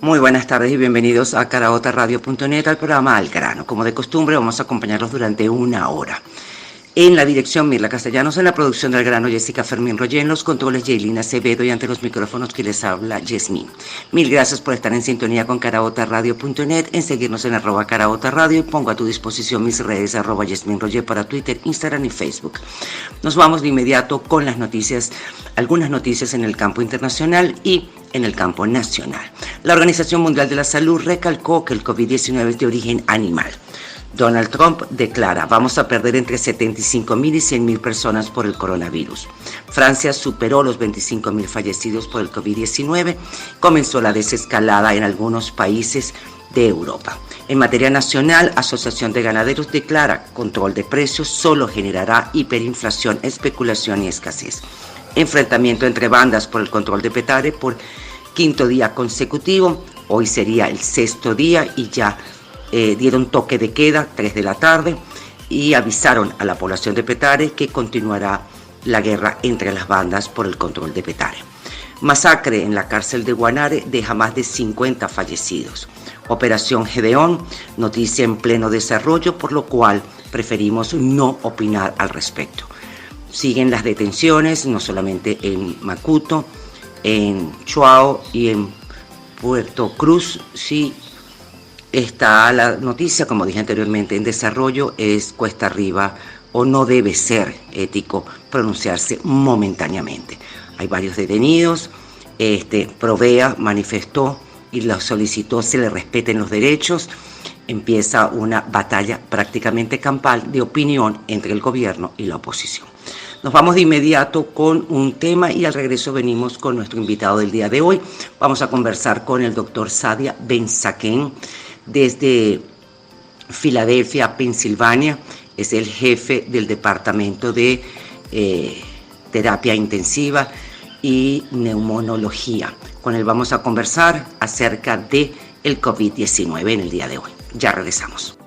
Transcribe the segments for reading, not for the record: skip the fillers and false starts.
Muy buenas tardes y bienvenidos a caraotaradio.net, al programa Al Grano. Como de costumbre, vamos a acompañarlos durante una hora. En la dirección, Mirla Castellanos; en la producción del Grano, Jessica Fermín Rollé; en los controles, Yailina Acevedo; y ante los micrófonos que les habla, Yasmín. Mil gracias por estar en sintonía con caraotaradio.net, en seguirnos en @caraotaradio, y pongo a tu disposición mis redes @Yasmín Rollé para Twitter, Instagram y Facebook. Nos vamos de inmediato con las noticias, algunas noticias en el campo internacional y en el campo nacional. La Organización Mundial de la Salud recalcó que el COVID-19 es de origen animal. Donald Trump declara: vamos a perder entre 75.000 y 100.000 personas por el coronavirus. Francia superó los 25.000 fallecidos por el COVID-19. Comenzó la desescalada en algunos países de Europa. En materia nacional, Asociación de Ganaderos declara: control de precios solo generará hiperinflación, especulación y escasez. Enfrentamiento entre bandas por el control de Petare por quinto día consecutivo. Hoy sería el sexto día y ya dieron toque de queda, 3 de la tarde, y avisaron a la población de Petare que continuará la guerra entre las bandas por el control de Petare. Masacre en la cárcel de Guanare deja más de 50 fallecidos. Operación Gedeón, noticia en pleno desarrollo, por lo cual preferimos no opinar al respecto. Siguen las detenciones, no solamente en Macuto, en Chuao y en Puerto Cruz. Sí, está la noticia, como dije anteriormente, en desarrollo. Es cuesta arriba, o no debe ser ético pronunciarse momentáneamente. Hay varios detenidos. Provea manifestó y lo solicitó se le respeten los derechos. Empieza una batalla prácticamente campal de opinión entre el gobierno y la oposición. Nos vamos de inmediato con un tema y al regreso venimos con nuestro invitado del día de hoy. Vamos a conversar con el doctor Sadia Ben-Zaken desde Filadelfia, Pensilvania. Es el jefe del Departamento de Terapia Intensiva y Neumonología. Con él vamos a conversar acerca de el COVID-19 en el día de hoy. Ya regresamos.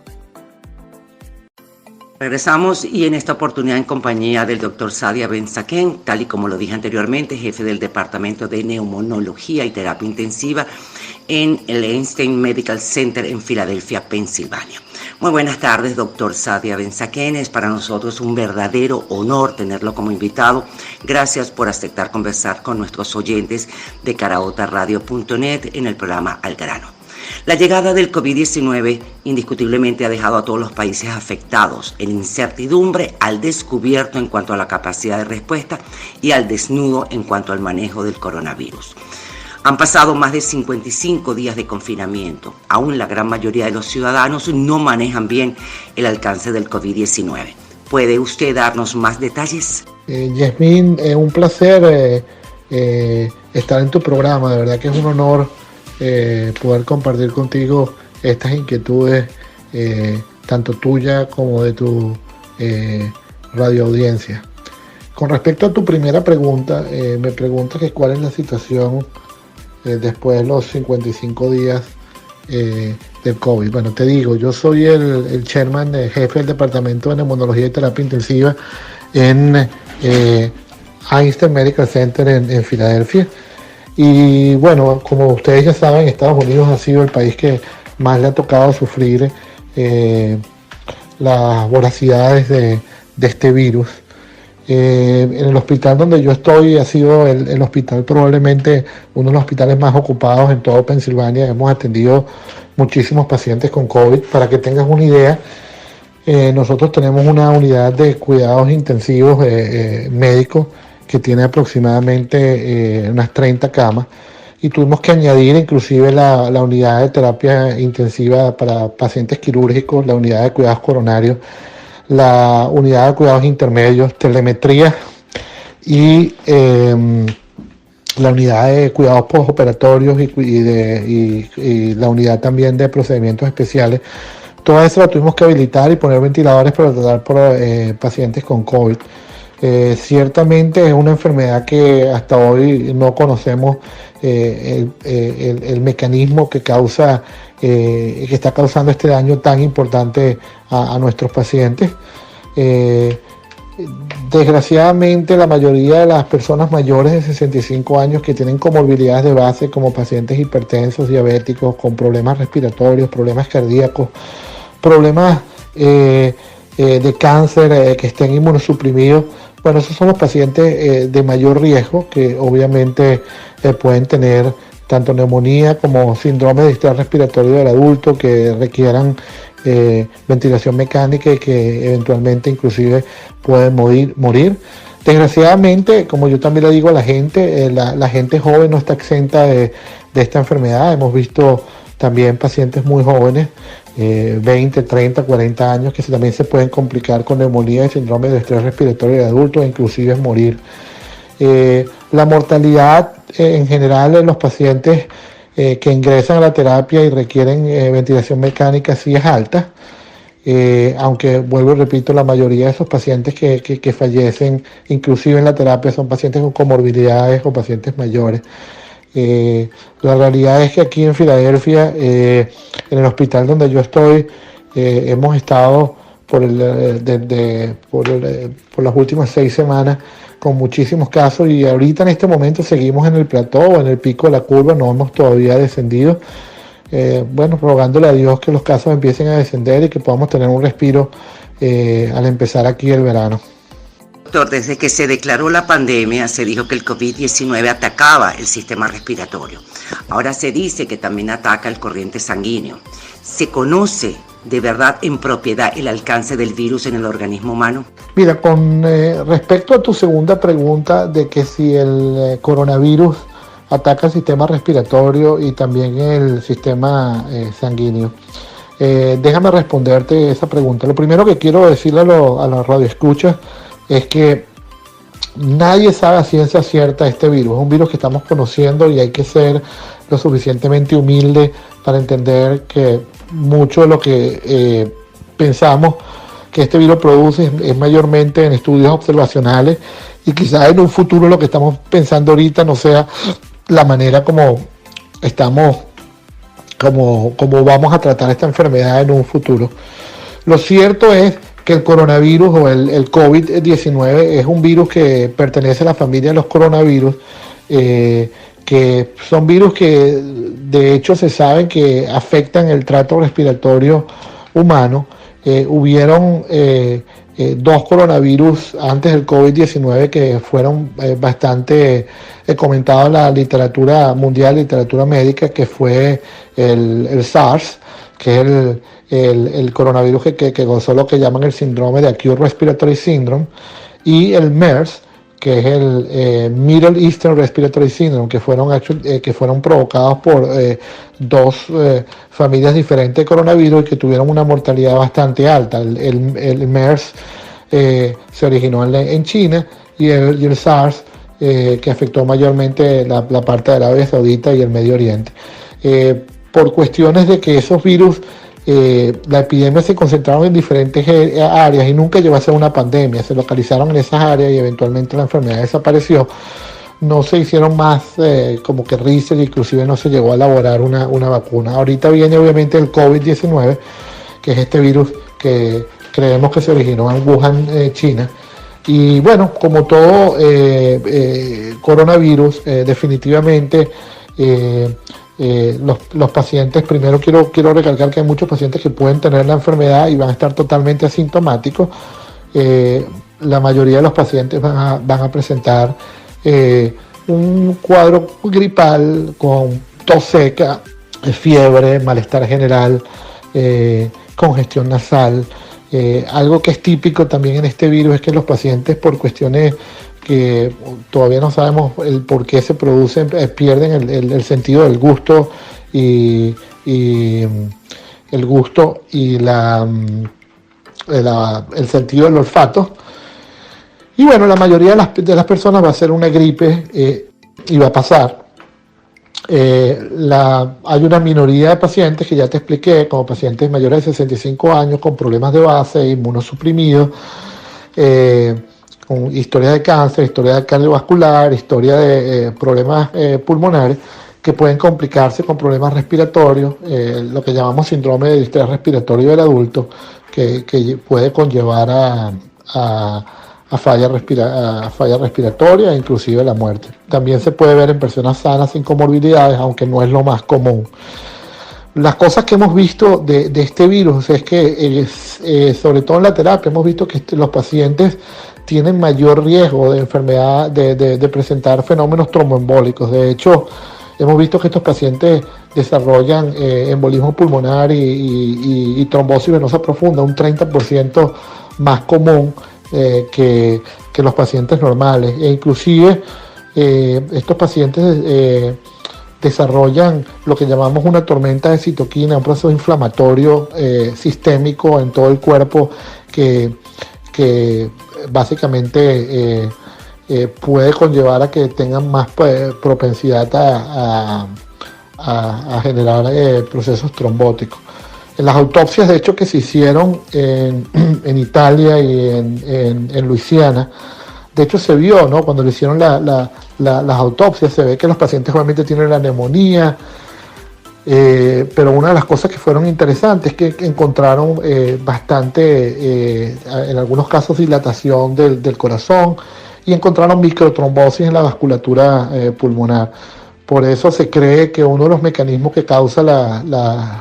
Regresamos y en esta oportunidad en compañía del doctor Sadia Ben-Zaken, tal y como lo dije anteriormente, jefe del Departamento de Neumonología y Terapia Intensiva en el Einstein Medical Center en Filadelfia, Pensilvania. Muy buenas tardes, doctor Sadia Ben-Zaken. Es para nosotros un verdadero honor tenerlo como invitado. Gracias por aceptar conversar con nuestros oyentes de caraotaradio.net en el programa Al Grano. La llegada del COVID-19 indiscutiblemente ha dejado a todos los países afectados en incertidumbre, al descubierto en cuanto a la capacidad de respuesta y al desnudo en cuanto al manejo del coronavirus. Han pasado más de 55 días de confinamiento. Aún la gran mayoría de los ciudadanos no manejan bien el alcance del COVID-19. ¿Puede usted darnos más detalles? Yasmín, es un placer estar en tu programa. De verdad que es un honor poder compartir contigo estas inquietudes, tanto tuya como de tu radioaudiencia. Con respecto a tu primera pregunta, me preguntas que cuál es la situación después de los 55 días del COVID. Bueno, te digo, yo soy el chairman, jefe del Departamento de Neumonología y Terapia Intensiva en Einstein Medical Center en Filadelfia. Y bueno, como ustedes ya saben, Estados Unidos ha sido el país que más le ha tocado sufrir las voracidades de este virus. En el hospital donde yo estoy ha sido el hospital probablemente uno de los hospitales más ocupados en todo Pensilvania. Hemos atendido muchísimos pacientes con COVID. Para que tengas una idea, nosotros tenemos una unidad de cuidados intensivos médicos que tiene aproximadamente unas 30 camas, y tuvimos que añadir inclusive la unidad de terapia intensiva para pacientes quirúrgicos, la unidad de cuidados coronarios, la unidad de cuidados intermedios, telemetría y la unidad de cuidados postoperatorios y la unidad también de procedimientos especiales. Todo eso lo tuvimos que habilitar y poner ventiladores para tratar por pacientes con COVID. Ciertamente es una enfermedad que hasta hoy no conocemos el mecanismo que causa, que está causando este daño tan importante a nuestros pacientes. Desgraciadamente, la mayoría de las personas mayores de 65 años que tienen comorbilidades de base, como pacientes hipertensos, diabéticos, con problemas respiratorios, problemas cardíacos, problemas de cáncer, que estén inmunosuprimidos, bueno, esos son los pacientes de mayor riesgo, que obviamente pueden tener tanto neumonía como síndrome de distrés respiratorio del adulto, que requieran ventilación mecánica y que eventualmente inclusive pueden morir. Desgraciadamente, como yo también le digo a la gente, la gente joven no está exenta de esta enfermedad. Hemos visto también pacientes muy jóvenes, 20, 30, 40 años, que también se pueden complicar con neumonía y síndrome de estrés respiratorio de adultos, e inclusive morir. La mortalidad en general en los pacientes que ingresan a la terapia y requieren ventilación mecánica sí es alta, aunque vuelvo y repito, la mayoría de esos pacientes que fallecen inclusive en la terapia son pacientes con comorbilidades o pacientes mayores. La realidad es que aquí en Filadelfia, en el hospital donde yo estoy, hemos estado por las últimas 6 semanas con muchísimos casos, y ahorita en este momento seguimos en el plató, en el pico de la curva, no hemos todavía descendido. Bueno, rogándole a Dios que los casos empiecen a descender y que podamos tener un respiro al empezar aquí el verano. Doctor, desde que se declaró la pandemia se dijo que el COVID-19 atacaba el sistema respiratorio. Ahora se dice que también ataca el corriente sanguíneo. ¿Se conoce de verdad en propiedad el alcance del virus en el organismo humano? Mira, con respecto a tu segunda pregunta de que si el coronavirus ataca el sistema respiratorio y también el sistema sanguíneo, déjame responderte esa pregunta. Lo primero que quiero decirle a los radioescuchas es que nadie sabe a ciencia cierta este virus. Es un virus que estamos conociendo y hay que ser lo suficientemente humilde para entender que mucho de lo que pensamos que este virus produce es mayormente en estudios observacionales, y quizás en un futuro lo que estamos pensando ahorita no sea la manera como vamos a tratar esta enfermedad en un futuro. Lo cierto es que el coronavirus o el COVID-19 es un virus que pertenece a la familia de los coronavirus, que son virus que de hecho se saben que afectan el tracto respiratorio humano. Hubieron 2 coronavirus antes del COVID-19 que fueron bastante comentados en la literatura mundial, literatura médica, que fue el SARS, que es el coronavirus que gozó lo que llaman el síndrome de Acute Respiratory Syndrome, y el MERS, que es el Middle Eastern Respiratory Syndrome, que fueron provocados por 2 familias diferentes de coronavirus y que tuvieron una mortalidad bastante alta. El MERS se originó en China, y el SARS que afectó mayormente la parte de Arabia Saudita y el Medio Oriente. Por cuestiones de que esos virus, la epidemia se concentraron en diferentes áreas y nunca llegó a ser una pandemia, se localizaron en esas áreas y eventualmente la enfermedad desapareció. No se hicieron más como que research, inclusive no se llegó a elaborar una vacuna. Ahorita viene obviamente el COVID-19, que es este virus que creemos que se originó en Wuhan, China. Y bueno, como todo coronavirus, definitivamente los pacientes, primero quiero recalcar que hay muchos pacientes que pueden tener la enfermedad y van a estar totalmente asintomáticos. La mayoría de los pacientes van a presentar un cuadro gripal con tos seca, fiebre, malestar general, congestión nasal. Algo que es típico también en este virus es que los pacientes, por cuestiones que todavía no sabemos el por qué se producen, pierden el sentido del gusto y el gusto y el sentido del olfato. Y bueno, la mayoría de las personas va a ser una gripe y va a pasar. Hay una minoría de pacientes que ya te expliqué, como pacientes mayores de 65 años con problemas de base, inmunosuprimidos, con historia de cáncer, historia cardiovascular, historia de problemas pulmonares, que pueden complicarse con problemas respiratorios, lo que llamamos síndrome de distrés respiratorio del adulto, que puede conllevar a a falla respiratoria e inclusive la muerte. También se puede ver en personas sanas sin comorbilidades, aunque no es lo más común. Las cosas que hemos visto de este virus es que, sobre todo en la terapia, hemos visto que los pacientes tienen mayor riesgo de enfermedad, de presentar fenómenos tromboembólicos. De hecho, hemos visto que estos pacientes desarrollan embolismo pulmonar y trombosis venosa profunda, un 30% más común que los pacientes normales. E inclusive estos pacientes desarrollan lo que llamamos una tormenta de citoquina, un proceso inflamatorio sistémico en todo el cuerpo que básicamente puede conllevar a que tengan más propensidad a generar procesos trombóticos. En las autopsias, de hecho, que se hicieron en Italia y en Luisiana, de hecho se vio, ¿no? Cuando le hicieron las autopsias, se ve que los pacientes obviamente tienen la neumonía, pero una de las cosas que fueron interesantes es que encontraron bastante, en algunos casos, dilatación del corazón y encontraron microtrombosis en la vasculatura pulmonar. Por eso se cree que uno de los mecanismos que causa la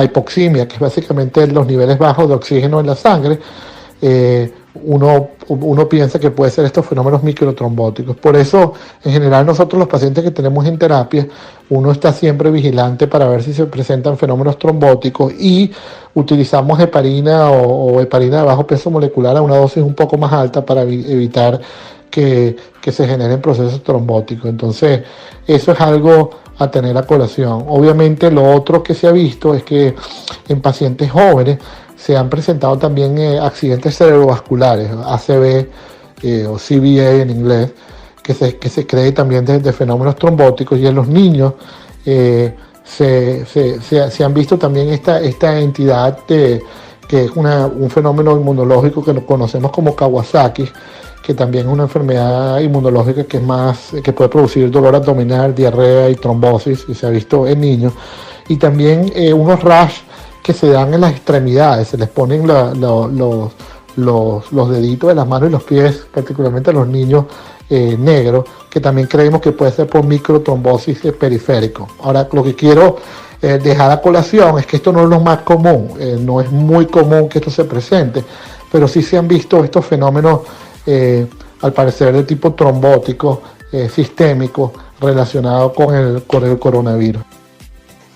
hipoxemia, que es básicamente los niveles bajos de oxígeno en la sangre, uno piensa que puede ser estos fenómenos microtrombóticos. Por eso, en general, nosotros los pacientes que tenemos en terapia, uno está siempre vigilante para ver si se presentan fenómenos trombóticos y utilizamos heparina o heparina de bajo peso molecular a una dosis un poco más alta para evitar que se generen procesos trombóticos. Entonces, eso es algo a tener a colación. Obviamente, lo otro que se ha visto es que en pacientes jóvenes se han presentado también accidentes cerebrovasculares, ACV o CVA en inglés, que se cree también de fenómenos trombóticos, y en los niños se han visto también esta entidad que es un fenómeno inmunológico que conocemos como Kawasaki, que también es una enfermedad inmunológica que puede producir dolor abdominal, diarrea y trombosis, y se ha visto en niños, y también unos rash que se dan en las extremidades, se les ponen los deditos de las manos y los pies, particularmente a los niños negros, que también creemos que puede ser por microtrombosis periférico. Ahora, lo que quiero dejar a colación es que esto no es lo más común, no es muy común que esto se presente, pero sí se han visto estos fenómenos, al parecer de tipo trombótico, sistémico, relacionado con el coronavirus.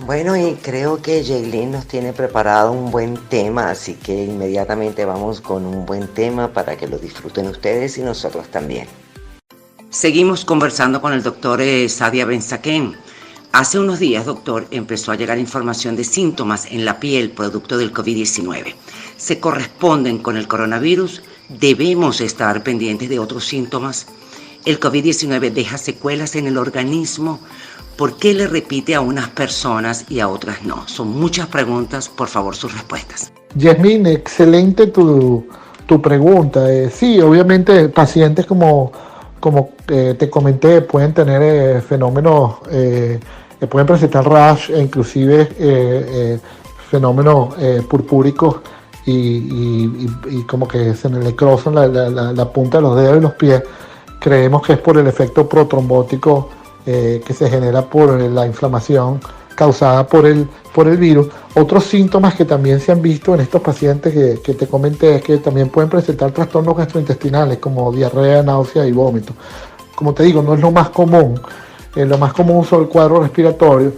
Bueno, y creo que Yailin nos tiene preparado un buen tema, así que inmediatamente vamos con un buen tema para que lo disfruten ustedes y nosotros también. Seguimos conversando con el doctor Sadia Ben-Saken. Hace unos días, doctor, empezó a llegar información de síntomas en la piel producto del COVID-19. ¿Se corresponden con el coronavirus? ¿Debemos estar pendientes de otros síntomas? ¿El COVID-19 deja secuelas en el organismo? ¿Por qué le repite a unas personas y a otras no? Son muchas preguntas, por favor, sus respuestas. Yasmín, excelente tu pregunta. Sí, obviamente pacientes como te comenté pueden tener fenómenos, pueden presentar rash e inclusive fenómenos purpúricos y como que se le cruzan la punta de los dedos y los pies. Creemos que es por el efecto protrombótico que se genera por la inflamación causada por el virus. Otros síntomas que también se han visto en estos pacientes que te comenté es que también pueden presentar trastornos gastrointestinales como diarrea, náusea y vómito. Como te digo, no es lo más común. Lo más común son el cuadro respiratorio,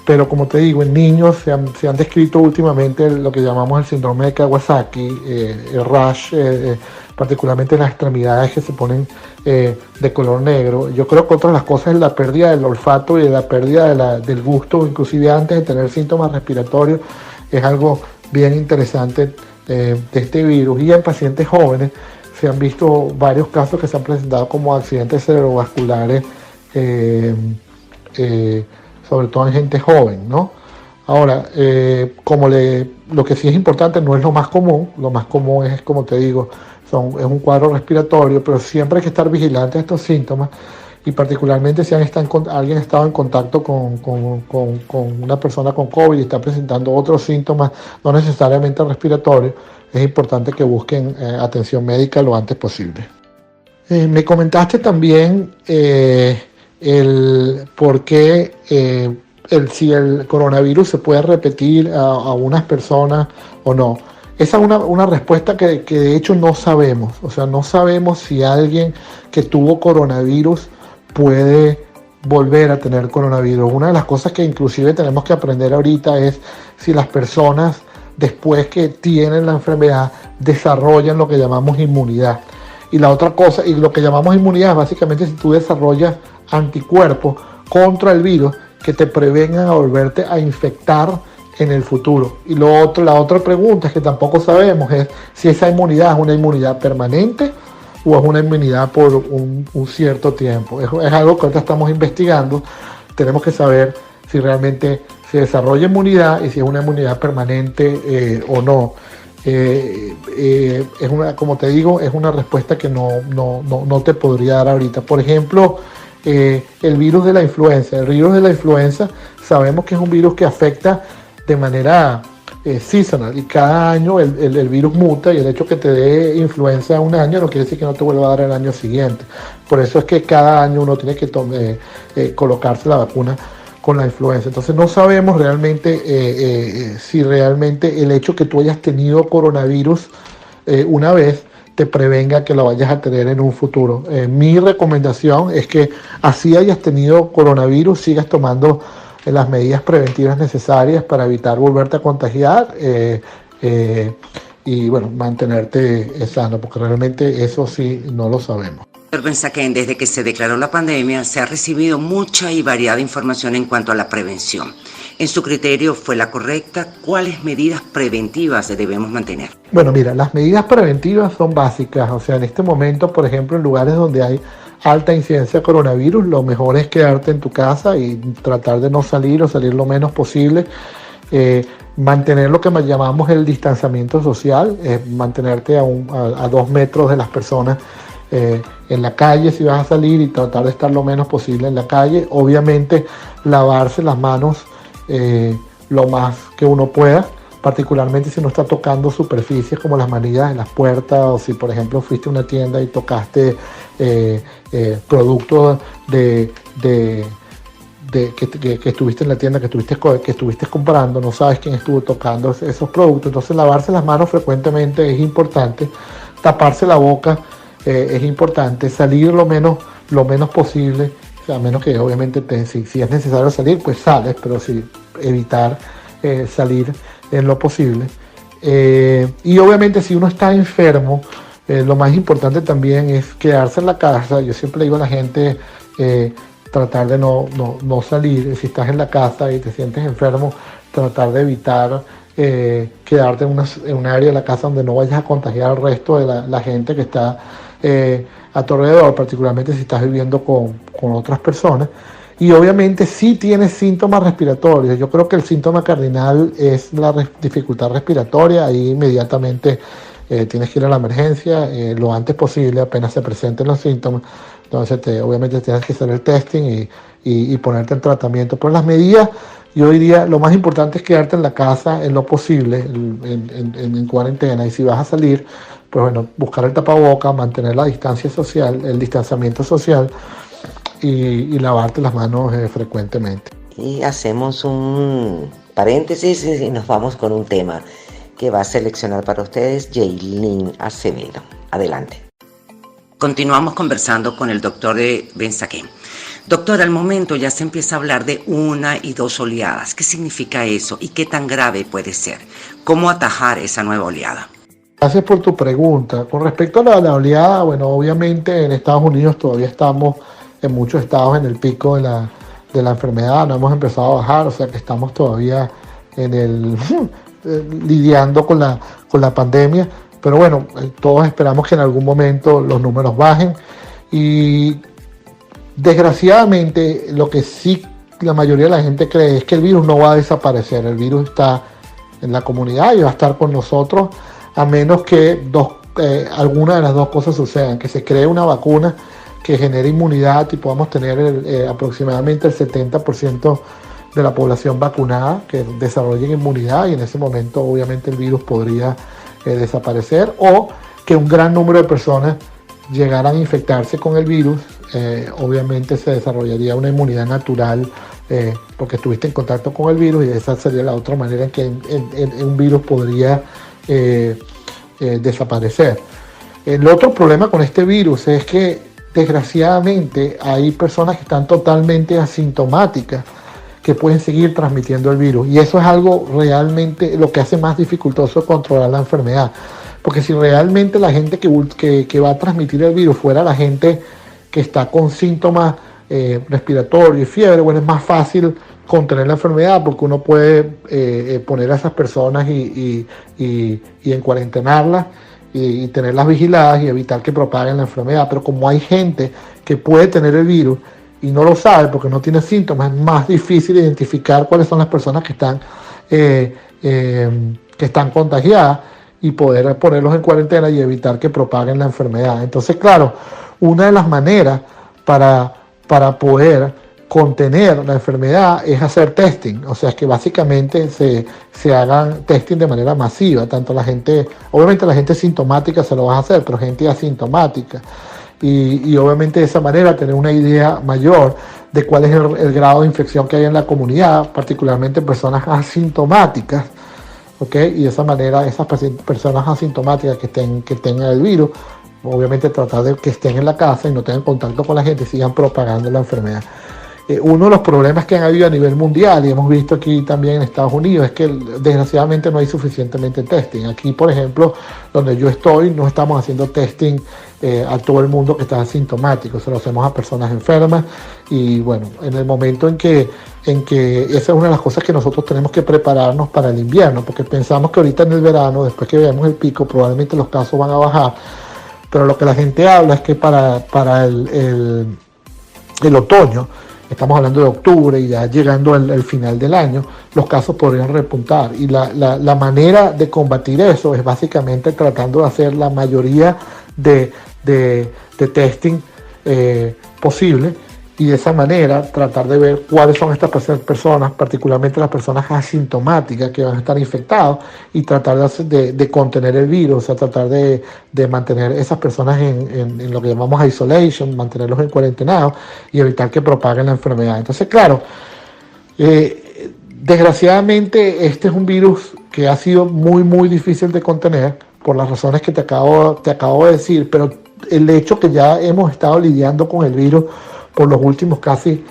pero como te digo, en niños se han descrito últimamente lo que llamamos el síndrome de Kawasaki, el rash, particularmente en las extremidades que se ponen de color negro. Yo creo que otra de las cosas es la pérdida del olfato y de la pérdida del gusto, inclusive antes de tener síntomas respiratorios. Es algo bien interesante de este virus. Y en pacientes jóvenes se han visto varios casos que se han presentado como accidentes cerebrovasculares, sobre todo en gente joven, ¿no? Ahora, lo que sí es importante, no es lo más común es, como te digo, es un cuadro respiratorio, pero siempre hay que estar vigilante a estos síntomas y particularmente si alguien ha estado en contacto con una persona con COVID y está presentando otros síntomas, no necesariamente respiratorios, es importante que busquen atención médica lo antes posible. Me comentaste también el por qué si el coronavirus se puede repetir a unas personas o no. Esa es una respuesta que de hecho no sabemos. O sea, no sabemos si alguien que tuvo coronavirus puede volver a tener coronavirus. Una de las cosas que inclusive tenemos que aprender ahorita es si las personas después que tienen la enfermedad desarrollan lo que llamamos inmunidad. Y la otra cosa, y lo que llamamos inmunidad es básicamente si tú desarrollas anticuerpos contra el virus que te prevengan a volverte a infectar en el futuro. Y la otra pregunta es que tampoco sabemos es si esa inmunidad es una inmunidad permanente o es una inmunidad por un cierto tiempo. Es algo que ahorita estamos investigando. Tenemos que saber si realmente se desarrolla inmunidad y si es una inmunidad permanente o no. Como te digo, es una respuesta que no te podría dar ahorita. Por ejemplo, el virus de la influenza. El virus de la influenza sabemos que es un virus que afecta de manera seasonal y cada año el virus muta, y el hecho que te dé influenza un año no quiere decir que no te vuelva a dar el año siguiente. Por eso es que cada año uno tiene que colocarse la vacuna con la influenza. Entonces no sabemos realmente si realmente el hecho que tú hayas tenido coronavirus una vez te prevenga que lo vayas a tener en un futuro. Mi recomendación es que así hayas tenido coronavirus, sigas tomando las medidas preventivas necesarias para evitar volverte a contagiar y bueno, mantenerte sano, porque realmente eso sí no lo sabemos. Doctor Ben-Saken, desde que se declaró la pandemia se ha recibido mucha y variada información en cuanto a la prevención. En su criterio, ¿fue la correcta? ¿Cuáles medidas preventivas debemos mantener? Bueno, mira, las medidas preventivas son básicas. O sea, en este momento, por ejemplo, en lugares donde hay alta incidencia de coronavirus, lo mejor es quedarte en tu casa y tratar de no salir o salir lo menos posible. Mantener lo que llamamos el distanciamiento social, mantenerte a 2 metros de las personas en la calle si vas a salir y tratar de estar lo menos posible en la calle. Obviamente lavarse las manos lo más que uno pueda, particularmente si no está tocando superficies como las manillas de las puertas, o si por ejemplo fuiste a una tienda y tocaste productos que estuviste en la tienda, que estuviste comprando, no sabes quién estuvo tocando esos productos. Entonces lavarse las manos frecuentemente es importante, taparse la boca es importante, salir lo menos posible, o sea, a menos que obviamente si es necesario salir, pues sales, pero sí evitar salir en lo posible. Y obviamente si uno está enfermo, lo más importante también es quedarse en la casa. Yo siempre le digo a la gente tratar de no salir. Si estás en la casa y te sientes enfermo, tratar de evitar quedarte en un área de la casa donde no vayas a contagiar al resto de la gente que está a tu alrededor, particularmente si estás viviendo con otras personas. Y obviamente si tienes síntomas respiratorios, yo creo que el síntoma cardinal es la dificultad respiratoria. Ahí inmediatamente tienes que ir a la emergencia lo antes posible, apenas se presenten los síntomas. Entonces obviamente tienes que hacer el testing y ponerte en tratamiento. Pero las medidas, yo diría, lo más importante es quedarte en la casa en lo posible, en cuarentena. Y si vas a salir, pues bueno, buscar el tapaboca, mantener la distancia social, el distanciamiento social y lavarte las manos frecuentemente. Y hacemos un paréntesis y nos vamos con un tema que va a seleccionar para ustedes Jaylin Acevedo. Adelante. Continuamos conversando con el doctor Ben-Saken. Doctor, al momento ya se empieza a hablar de 1 y 2 oleadas. ¿Qué significa eso y qué tan grave puede ser? ¿Cómo atajar esa nueva oleada? Gracias por tu pregunta. Con respecto a la oleada, bueno, obviamente en Estados Unidos todavía estamos en muchos estados en el pico de la enfermedad, no hemos empezado a bajar, o sea que estamos todavía lidiando con la pandemia, pero bueno, todos esperamos que en algún momento los números bajen y desgraciadamente lo que sí la mayoría de la gente cree es que el virus no va a desaparecer, el virus está en la comunidad y va a estar con nosotros a menos que alguna de las dos cosas sucedan, que se cree una vacuna que genere inmunidad y podamos tener aproximadamente el 70% de la población vacunada que desarrolle inmunidad, y en ese momento obviamente el virus podría desaparecer, o que un gran número de personas llegaran a infectarse con el virus. Obviamente se desarrollaría una inmunidad natural porque estuviste en contacto con el virus, y esa sería la otra manera en que un virus podría desaparecer. El otro problema con este virus es que desgraciadamente hay personas que están totalmente asintomáticas que pueden seguir transmitiendo el virus, y eso es algo realmente lo que hace más dificultoso controlar la enfermedad, porque si realmente la gente que va a transmitir el virus fuera la gente que está con síntomas respiratorios y fiebre, bueno, es más fácil contener la enfermedad, porque uno puede poner a esas personas y en cuarentenarlas y tenerlas vigiladas y evitar que propaguen la enfermedad. Pero como hay gente que puede tener el virus y no lo sabe porque no tiene síntomas, es más difícil identificar cuáles son las personas que están contagiadas y poder ponerlos en cuarentena y evitar que propaguen la enfermedad. Entonces, claro, una de las maneras para poder contener la enfermedad es hacer testing, o sea, es que básicamente se hagan testing de manera masiva, tanto la gente, obviamente la gente sintomática se lo va a hacer, pero gente asintomática, y obviamente de esa manera tener una idea mayor de cuál es el grado de infección que hay en la comunidad, particularmente personas asintomáticas, ¿okay? Y de esa manera esas personas asintomáticas que tengan el virus, obviamente tratar de que estén en la casa y no tengan contacto con la gente y sigan propagando la enfermedad. Uno de los problemas que han habido a nivel mundial, y hemos visto aquí también en Estados Unidos, es que desgraciadamente no hay suficientemente testing. Aquí, por ejemplo, donde yo estoy, no estamos haciendo testing a todo el mundo que está asintomático, se lo hacemos a personas enfermas, y bueno, en el momento en que esa es una de las cosas que nosotros tenemos que prepararnos para el invierno, porque pensamos que ahorita en el verano, después que veamos el pico, probablemente los casos van a bajar, pero lo que la gente habla es que para el otoño, estamos hablando de octubre y ya llegando el final del año, los casos podrían repuntar, y la manera de combatir eso es básicamente tratando de hacer la mayoría de testing posible, y de esa manera tratar de ver cuáles son estas personas, particularmente las personas asintomáticas que van a estar infectadas, y tratar de contener el virus, o sea, tratar de mantener esas personas en lo que llamamos isolation, mantenerlos en cuarentenados y evitar que propaguen la enfermedad. Entonces, claro, desgraciadamente este es un virus que ha sido muy, muy difícil de contener por las razones que te acabo de decir, pero el hecho que ya hemos estado lidiando con el virus por los últimos casi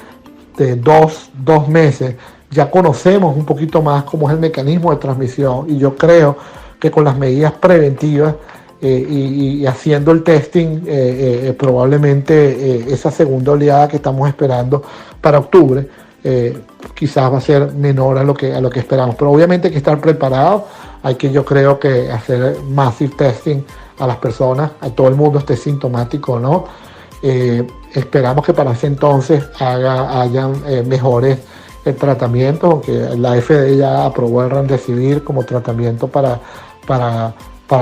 dos meses, ya conocemos un poquito más cómo es el mecanismo de transmisión, y yo creo que con las medidas preventivas y haciendo el testing, probablemente esa segunda oleada que estamos esperando para octubre quizás va a ser menor a lo que esperamos. Pero obviamente hay que estar preparados, hay que, yo creo que hacer massive testing a las personas, a todo el mundo, esté sintomático o no. Esperamos que para ese entonces hayan mejores tratamientos, aunque la FDA ya aprobó el Remdesivir como tratamiento para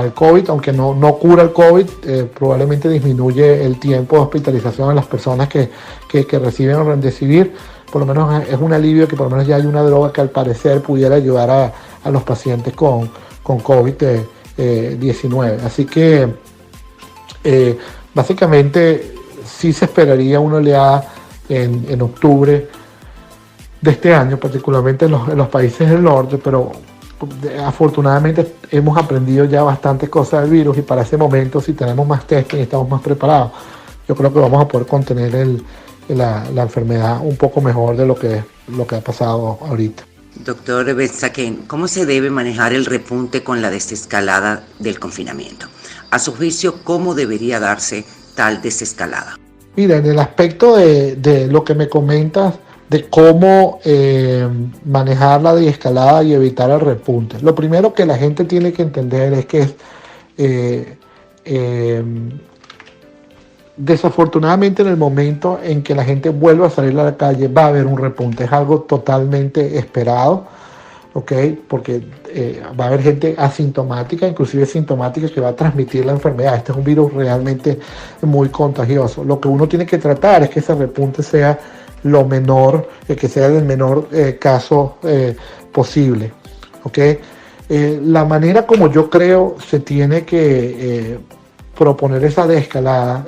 el COVID, aunque no cura el COVID, probablemente disminuye el tiempo de hospitalización en las personas que reciben el Remdesivir. Por lo menos es un alivio que por lo menos ya hay una droga que al parecer pudiera ayudar a los pacientes con COVID-19. Así que básicamente sí se esperaría una oleada en octubre de este año, particularmente en los países del norte, pero afortunadamente hemos aprendido ya bastantes cosas del virus, y para ese momento, si tenemos más testing y estamos más preparados, yo creo que vamos a poder contener la enfermedad un poco mejor de lo que ha pasado ahorita. Doctor Ben-Zaken, ¿cómo se debe manejar el repunte con la desescalada del confinamiento? A su juicio, ¿cómo debería darse tal desescalada? Mira, en el aspecto de lo que me comentas de cómo manejar la desescalada y evitar el repunte, lo primero que la gente tiene que entender es que desafortunadamente en el momento en que la gente vuelva a salir a la calle va a haber un repunte, es algo totalmente esperado. ¿ok? Porque va a haber gente asintomática, inclusive sintomática, que va a transmitir la enfermedad. Este es un virus realmente muy contagioso. Lo que uno tiene que tratar es que ese repunte sea lo menor, que sea del menor caso posible, ¿ok? La manera como yo creo se tiene que proponer esa desescalada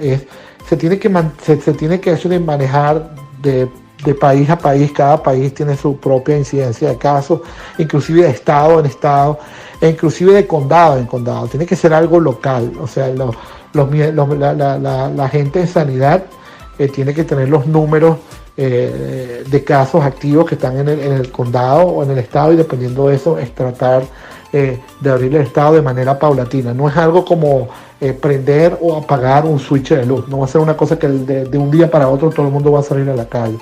se tiene que eso de manejar de país a país. Cada país tiene su propia incidencia de casos, inclusive de estado en estado, e inclusive de condado en condado. Tiene que ser algo local. O sea, la gente de sanidad tiene que tener los números de casos activos que están en el condado o en el estado, y dependiendo de eso es tratar de abrir el estado de manera paulatina. No es algo como prender o apagar un switch de luz. No va a ser una cosa que de un día para otro todo el mundo va a salir a la calle.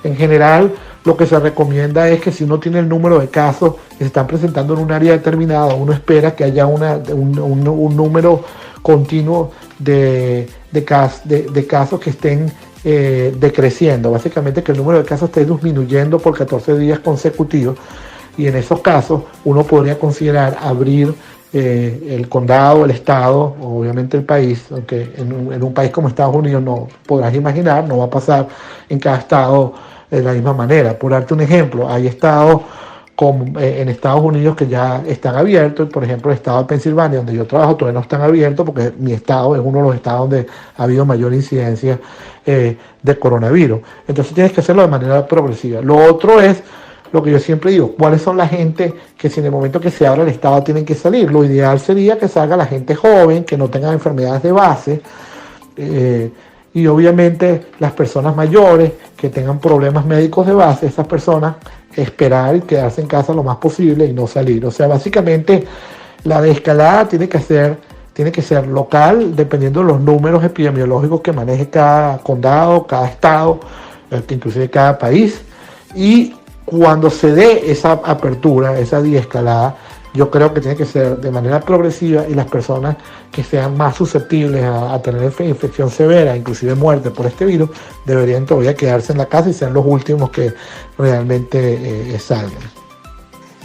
En general, lo que se recomienda es que si uno tiene el número de casos que se están presentando en un área determinada, uno espera que haya un número continuo de casos que estén decreciendo. Básicamente que el número de casos esté disminuyendo por 14 días consecutivos, y en esos casos uno podría considerar abrir el condado, el estado, obviamente el país, aunque en un país como Estados Unidos no podrás imaginar, no va a pasar en cada estado de la misma manera. Por darte un ejemplo, hay estados en Estados Unidos que ya están abiertos. Por ejemplo, el estado de Pensilvania, donde yo trabajo, todavía no están abiertos porque mi estado es uno de los estados donde ha habido mayor incidencia de coronavirus. Entonces tienes que hacerlo de manera progresiva. Lo otro es lo que yo siempre digo: ¿cuáles son la gente que, si en el momento que se abra el estado, tienen que salir? Lo ideal sería que salga la gente joven, que no tenga enfermedades de base, y obviamente las personas mayores que tengan problemas médicos de base. Esas personas esperar y quedarse en casa lo más posible y no salir. O sea, básicamente la desescalada tiene que ser local, dependiendo de los números epidemiológicos que maneje cada condado, cada estado, inclusive cada país. Y cuando se dé esa apertura, esa desescalada, yo creo que tiene que ser de manera progresiva, y las personas que sean más susceptibles a tener infección severa, inclusive muerte por este virus, deberían todavía quedarse en la casa y ser los últimos que realmente salgan.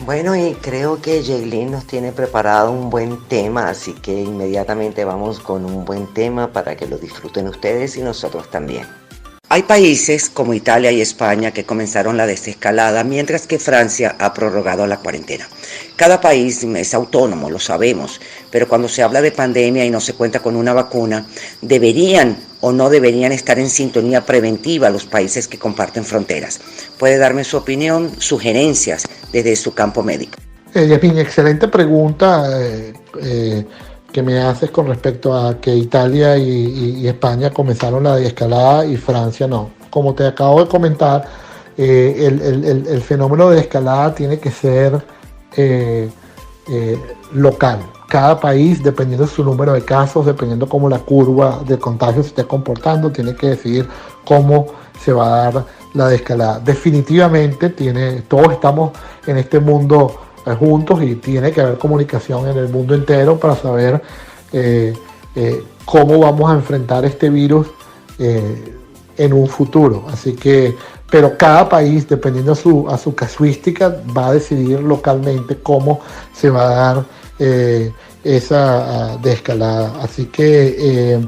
Bueno, y creo que Jaylin nos tiene preparado un buen tema, así que inmediatamente vamos con un buen tema para que lo disfruten ustedes y nosotros también. Hay países como Italia y España que comenzaron la desescalada, mientras que Francia ha prorrogado la cuarentena. Cada país es autónomo, lo sabemos, pero cuando se habla de pandemia y no se cuenta con una vacuna, ¿deberían o no deberían estar en sintonía preventiva los países que comparten fronteras? Puede darme su opinión, sugerencias desde su campo médico. Yasmin, excelente pregunta que me haces con respecto a que Italia y España comenzaron la desescalada y Francia no. Como te acabo de comentar, el fenómeno de escalada tiene que ser local. Cada país, dependiendo de su número de casos, dependiendo cómo la curva de contagio se esté comportando, tiene que decidir cómo se va a dar la desescalada. Definitivamente todos estamos en este mundo juntos, y tiene que haber comunicación en el mundo entero para saber cómo vamos a enfrentar este virus en un futuro. Así que, pero cada país, dependiendo a su casuística, va a decidir localmente cómo se va a dar esa desescalada. Así que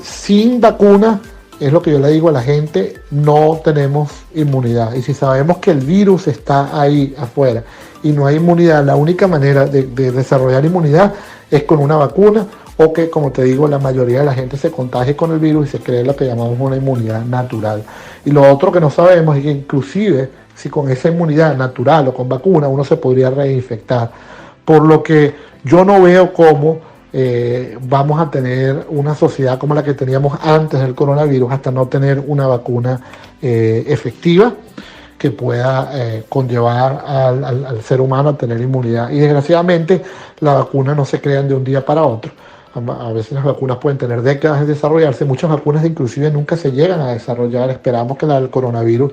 sin vacuna, es lo que yo le digo a la gente, no tenemos inmunidad. Y si sabemos que el virus está ahí afuera y no hay inmunidad, la única manera de desarrollar inmunidad es con una vacuna, o que, como te digo, la mayoría de la gente se contagie con el virus y se cree lo que llamamos una inmunidad natural. Y lo otro que no sabemos es que inclusive si con esa inmunidad natural o con vacuna uno se podría reinfectar. Por lo que yo no veo cómo vamos a tener una sociedad como la que teníamos antes del coronavirus hasta no tener una vacuna efectiva que pueda conllevar al ser humano a tener inmunidad. Y desgraciadamente las vacunas no se crean de un día para otro. A veces las vacunas pueden tener décadas de desarrollarse. Muchas vacunas inclusive nunca se llegan a desarrollar. Esperamos que la del coronavirus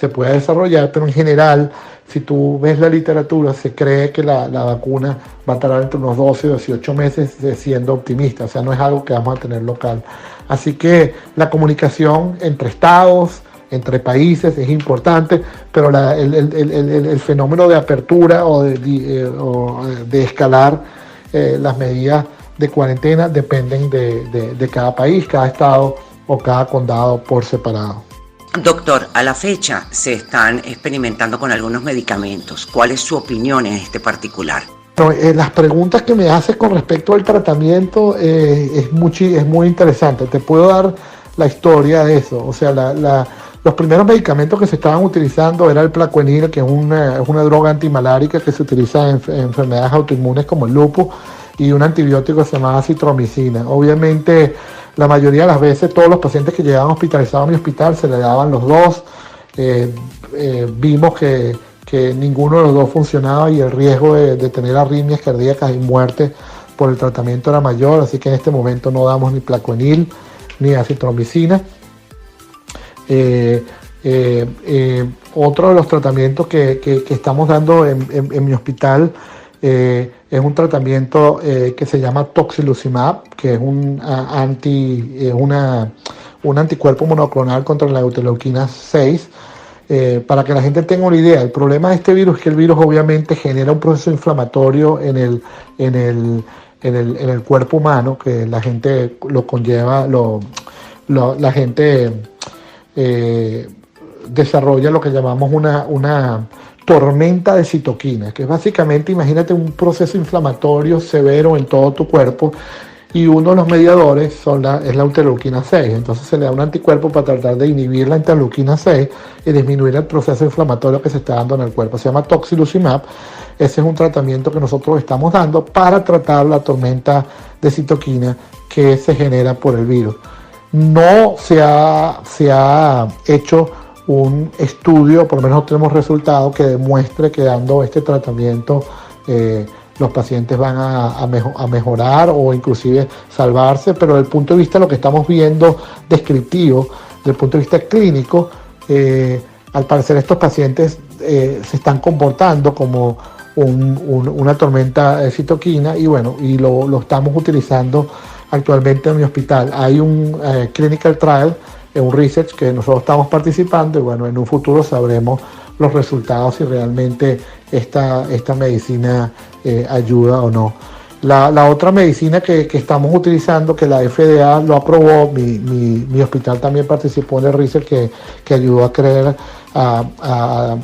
se pueda desarrollar, pero en general, si tú ves la literatura, se cree que la vacuna va a tardar entre unos 12 o 18 meses, siendo optimista. O sea, no es algo que vamos a tener local. Así que la comunicación entre estados, entre países es importante, pero el fenómeno de apertura o de escalar las medidas de cuarentena dependen de cada país, cada estado o cada condado por separado. Doctor, a la fecha se están experimentando con algunos medicamentos. ¿Cuál es su opinión en este particular? Las preguntas que me haces con respecto al tratamiento es muy interesante. Te puedo dar la historia de eso. O sea, los primeros medicamentos que se estaban utilizando era el plaquenil, que es una droga antimalárica que se utiliza en enfermedades autoinmunes como el lupus, y un antibiótico que se llama acitromicina. Obviamente, la mayoría de las veces todos los pacientes que llegaban hospitalizados a mi hospital se le daban los dos. Vimos que ninguno de los dos funcionaba y el riesgo de tener arritmias cardíacas y muerte por el tratamiento era mayor, así que en este momento no damos ni plaquenil ni acitromicina. Otro de los tratamientos que estamos dando en mi hospital es un tratamiento que se llama tocilizumab, que es un anticuerpo monoclonal contra la interleuquina 6. Para que la gente tenga una idea, el problema de este virus es que el virus obviamente genera un proceso inflamatorio en el cuerpo humano, que la gente lo conlleva, la gente desarrolla lo que llamamos una tormenta de citoquinas, que es básicamente, imagínate, un proceso inflamatorio severo en todo tu cuerpo, y uno de los mediadores es la interleuquina 6. Entonces se le da un anticuerpo para tratar de inhibir la interleuquina 6 y disminuir el proceso inflamatorio que se está dando en el cuerpo. Se llama tocilizumab. Ese es un tratamiento que nosotros estamos dando para tratar la tormenta de citoquina que se genera por el virus. No se ha hecho un estudio, por lo menos no tenemos resultados que demuestre que dando este tratamiento los pacientes van a mejorar o inclusive salvarse, pero desde el punto de vista de lo que estamos viendo descriptivo, desde el punto de vista clínico, al parecer estos pacientes se están comportando como una tormenta de citoquina y lo estamos utilizando actualmente en mi hospital. Hay un clinical trial, un research que nosotros estamos participando y en un futuro sabremos los resultados si realmente esta medicina ayuda o no. La otra medicina que estamos utilizando, que la FDA lo aprobó, mi hospital también participó en el research que ayudó a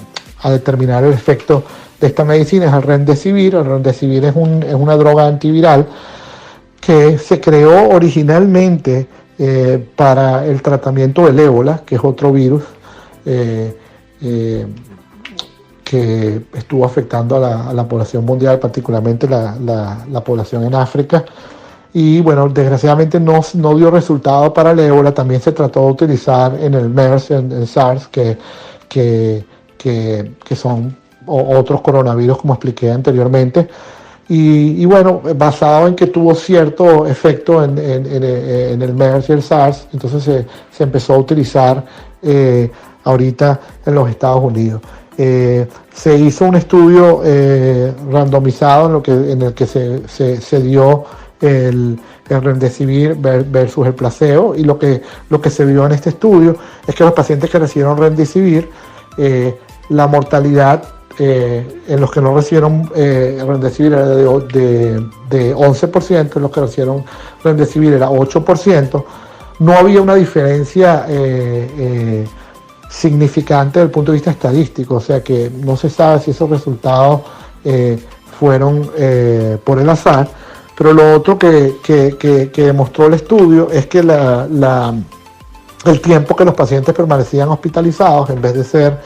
determinar el efecto de esta medicina, es el Remdesivir. El Remdesivir es una droga antiviral que se creó originalmente para el tratamiento del ébola, que es otro virus que estuvo afectando a la población mundial, particularmente la población en África. Y desgraciadamente no dio resultado para el ébola. También se trató de utilizar en el MERS, en SARS, que son otros coronavirus, como expliqué anteriormente. Y basado en que tuvo cierto efecto en el MERS y el SARS, entonces se empezó a utilizar ahorita en los Estados Unidos. Se hizo un estudio randomizado en el que se dio el Remdesivir versus el placebo, y lo que se vio en este estudio es que los pacientes que recibieron Remdesivir, la mortalidad en los que no recibieron Remdesivir era de 11%, en los que recibieron Remdesivir era 8%. No había una diferencia significante desde el punto de vista estadístico, o sea que no se sabe si esos resultados fueron por el azar, pero lo otro que demostró el estudio es que el tiempo que los pacientes permanecían hospitalizados, en vez de ser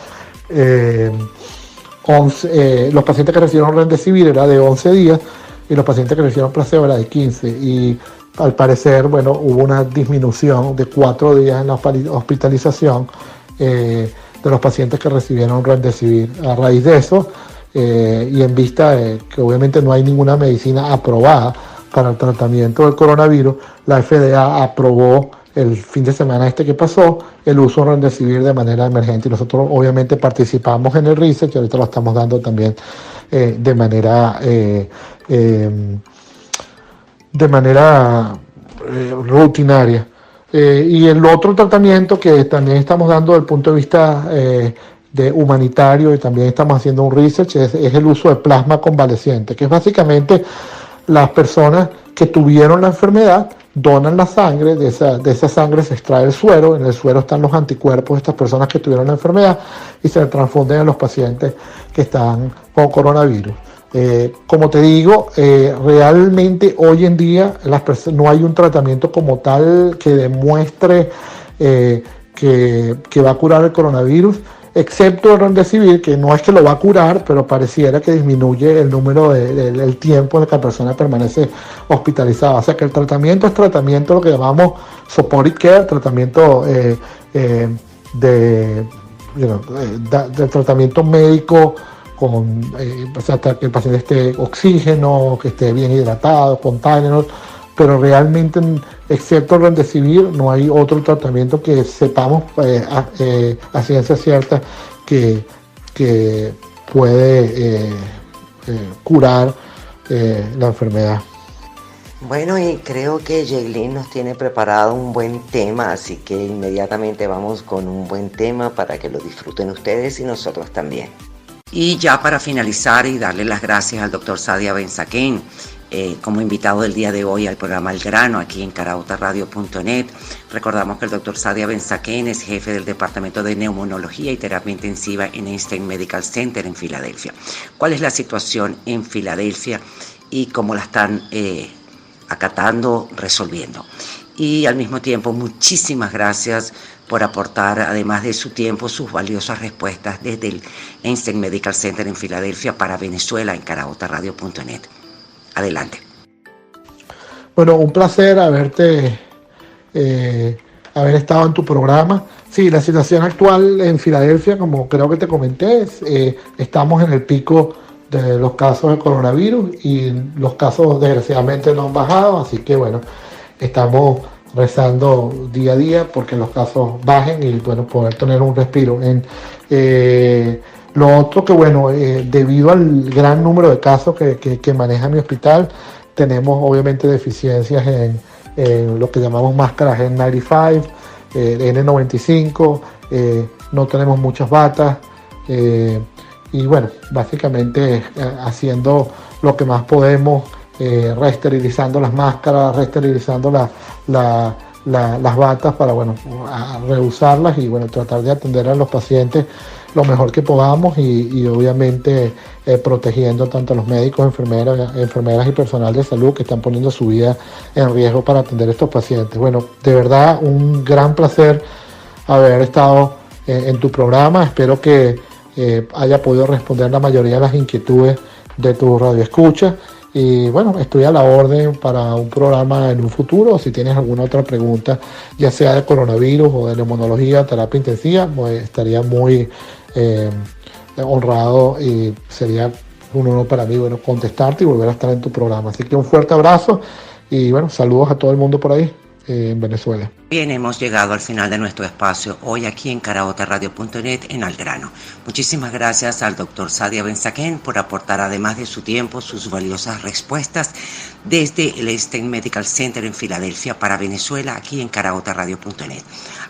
los pacientes que recibieron Remdesivir era de 11 días y los pacientes que recibieron placebo era de 15, y al parecer hubo una disminución de 4 días en la hospitalización de los pacientes que recibieron Remdesivir. A raíz de eso, y en vista de que obviamente no hay ninguna medicina aprobada para el tratamiento del coronavirus, la FDA aprobó el fin de semana que pasó el uso de Remdesivir de manera emergente, y nosotros obviamente participamos en el research y ahorita lo estamos dando también de manera rutinaria. Y el otro tratamiento que también estamos dando desde el punto de vista de humanitario, y también estamos haciendo un research, es el uso de plasma convaleciente, que es básicamente las personas que tuvieron la enfermedad donan la sangre, de esa sangre se extrae el suero, en el suero están los anticuerpos de estas personas que tuvieron la enfermedad y se transfunden a los pacientes que están con coronavirus. Como te digo, realmente hoy en día no hay un tratamiento como tal que demuestre que va a curar el coronavirus, excepto el remdesivir, que no es que lo va a curar, pero pareciera que disminuye el número el tiempo en el que la persona permanece hospitalizada. O sea que el tratamiento es tratamiento, lo que llamamos supportive care, tratamiento de tratamiento médico, o sea, que el paciente esté oxígeno, que esté bien hidratado, con Tylenol, pero realmente, excepto el remdesivir, no hay otro tratamiento que sepamos a ciencia cierta que puede curar la enfermedad. Bueno, y creo que Jaylin nos tiene preparado un buen tema, así que inmediatamente vamos con un buen tema para que lo disfruten ustedes y nosotros también. Y ya para finalizar y darle las gracias al doctor Sadia Ben-Zaken como invitado del día de hoy al programa El Grano aquí en caraotarradio.net. Recordamos que el doctor Sadia Ben-Zaken es jefe del Departamento de Neumonología y Terapia Intensiva en Einstein Medical Center en Filadelfia. ¿Cuál es la situación en Filadelfia y cómo la están acatando, resolviendo? Y al mismo tiempo, muchísimas gracias por aportar, además de su tiempo, sus valiosas respuestas desde el Einstein Medical Center en Filadelfia para Venezuela en caraotarradio.net. Adelante. Bueno, un placer haber estado en tu programa. Sí, la situación actual en Filadelfia, como creo que te comenté, estamos en el pico de los casos de coronavirus y los casos desgraciadamente no han bajado, así que bueno, estamos rezando día a día porque los casos bajen y bueno, poder tener un respiro. Lo otro que bueno, debido al gran número de casos que maneja mi hospital, tenemos obviamente deficiencias en lo que llamamos máscaras N95, N95, no tenemos muchas batas y bueno, básicamente haciendo lo que más podemos, reesterilizando las máscaras, reesterilizando las batas para bueno, reusarlas y bueno, tratar de atender a los pacientes lo mejor que podamos y obviamente protegiendo tanto a los médicos, enfermeras y personal de salud que están poniendo su vida en riesgo para atender a estos pacientes. Bueno, de verdad un gran placer haber estado en tu programa. Espero que haya podido responder la mayoría de las inquietudes de tu radioescucha. Y bueno, estoy a la orden para un programa en un futuro. Si tienes alguna otra pregunta, ya sea de coronavirus o de neumonología, terapia intensiva, pues estaría muy honrado y sería un honor para mí bueno, contestarte y volver a estar en tu programa. Así que un fuerte abrazo y bueno, saludos a todo el mundo por ahí en Venezuela. Bien, hemos llegado al final de nuestro espacio hoy aquí en caraotarradio.net en Al Grano. Muchísimas gracias al doctor Sadia Ben-Zaken por aportar además de su tiempo sus valiosas respuestas desde el Einstein Medical Center en Filadelfia para Venezuela aquí en caraotarradio.net.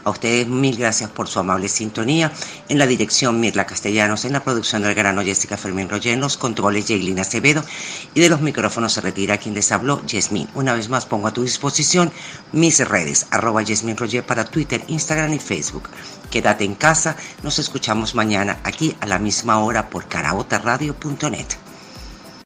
A ustedes mil gracias por su amable sintonía. En la dirección Mirla Castellanos, en la producción del Grano Jessica Fermín Royen, los controles Jaylin Acevedo y de los micrófonos se retira quien les habló, Yasmín. Una vez más pongo a tu disposición mis redes, @Yasmín Royen para Twitter, Instagram y Facebook. Quédate en casa, nos escuchamos mañana aquí a la misma hora por caraotarradio.net.